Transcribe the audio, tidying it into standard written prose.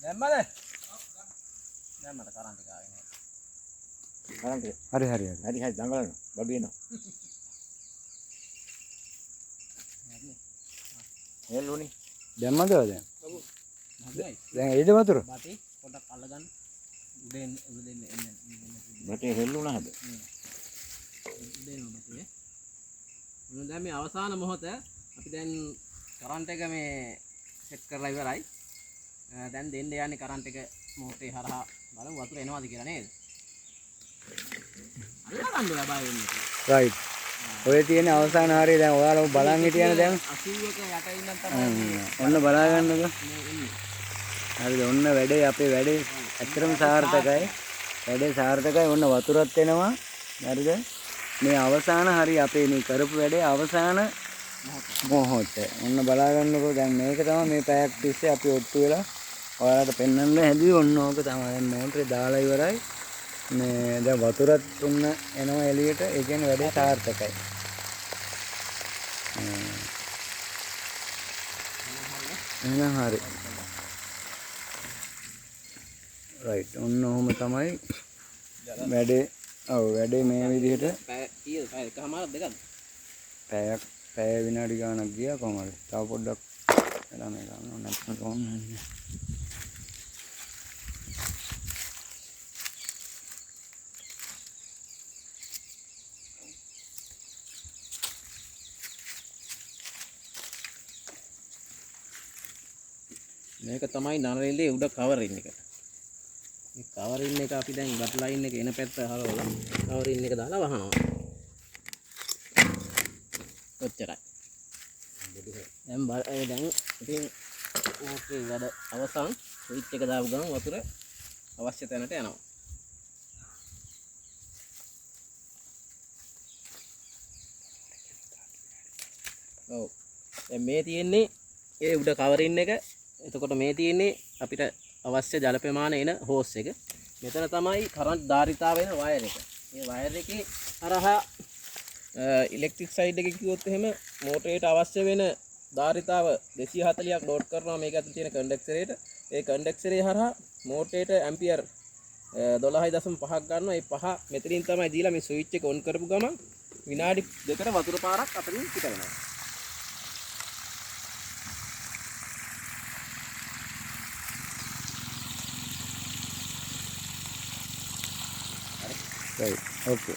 දැම්මද? දැම්මද current එක ආවේ නෑ. කරන්ට් එක. හරි දඟලන. බඩු එනවා. හෙල්ලුනේ. දැම්මද දැන්? ඔව්. හරියි. දැන් එයිද වතුර? බටි පොඩක් අල්ලගන්න. උඩෙන් එන්න. බටේ හෙල්ලුණාද? උඩෙන් බටේ. දැන් මේ අවසාන මොහොත අපි දැන් කරන්ට් එක මේ සෙට් කරලා ඉවරයි. දැන් දෙන්න යන්නේ කරන්ට් එක මෝටරේ හරහා බලමු වතුර එනවාද කියලා නේද? අල්ලගන්න ඔයා බය වෙන්නේ. රයිට්. ඔය තියෙන අවසාන හරිය දැන් ඔයාලා බලන් හිටියනේ දැන්. 80ක යට ඉන්න තමයි ඔන්න බලා ගන්නකො. මේ එන්නේ. හරිද? ඔන්න වැඩේ අපේ වැඩේ ඇත්තටම සාර්ථකයි. වැඩේ සාර්ථකයි. ඔන්න වතුරත් එනවා. හරිද? මේ අවසාන හරිය අපේ මේ කරපු වැඩේ අවසාන මොහොත. ඔන්න බලා ගන්නකො. දැන් මේක තමයි මේ පැයක් තිස්සේ අපි ඔට්ටු වෙලා ඔයාලට පෙන්වන්න හැදුවේ. ඔන්න ඕක තමයි. දැන් මෝටරේ දාලා ඉවරයි. මේ දැන් වතුරත් උන්න එනවා එළියට. ඒ කියන්නේ වැඩේ සාර්ථකයි. එහෙනම් හරි. රයිට්. ඔන්න ඔහොම තමයි වැඩේ. ඔව් වැඩේ මේ විදිහට පැය කීයද? පැය එකමාරක් දෙකක්ද? පැය විනාඩි ගාණක් ගියා කොහමද? තව පොඩ්ඩක් එලා මේ ගන්න නැත්නම් කොහොමද? මේක තමයි නරේලේ උඩ කවරින් එක. මේ කවරින් එක අපි දැන් බට් ලයින් එක එන පැත්ත හරවලා කවරින් එක දාලා වහනවා. ඔච්චරයි. දැන් ඉතින් ඕකේ වැඩ අවසන්. ස්විච් එක දාපු ගමන් වතුර අවශ්‍ය තැනට යනවා. ඔව්. දැන් මේ තියෙන්නේ ඒ උඩ කවරින් එක. එතකොට මේ තියෙන්නේ අපිට අවශ්‍ය ජල ප්‍රමාණය එන හෝස් එක. මෙතන තමයි කරන්ට් ධාරිතාව වෙන වයර් එක. මේ වයර් එකේ හරහා ඉලෙක්ට්‍රික් සයිඩ් එකේ කිව්වොත් එහෙම මෝටරේට අවශ්‍ය වෙන ධාරිතාව 240ක් ලෝඩ් කරනවා මේක ඇතුළේ තියෙන කන්ඩෙන්සරේට. ඒ කන්ඩෙන්සරේ හරහා මෝටරේට ඇම්පියර් 12.5ක් ගන්නවා. ඒ 5 මෙතනින් තමයි දීලා මේ ස්විච් එක ඔන් කරපු ගමන් විනාඩි 2කට වතුර පාරක් අතරින් පිට වෙනවා. Right. Okay.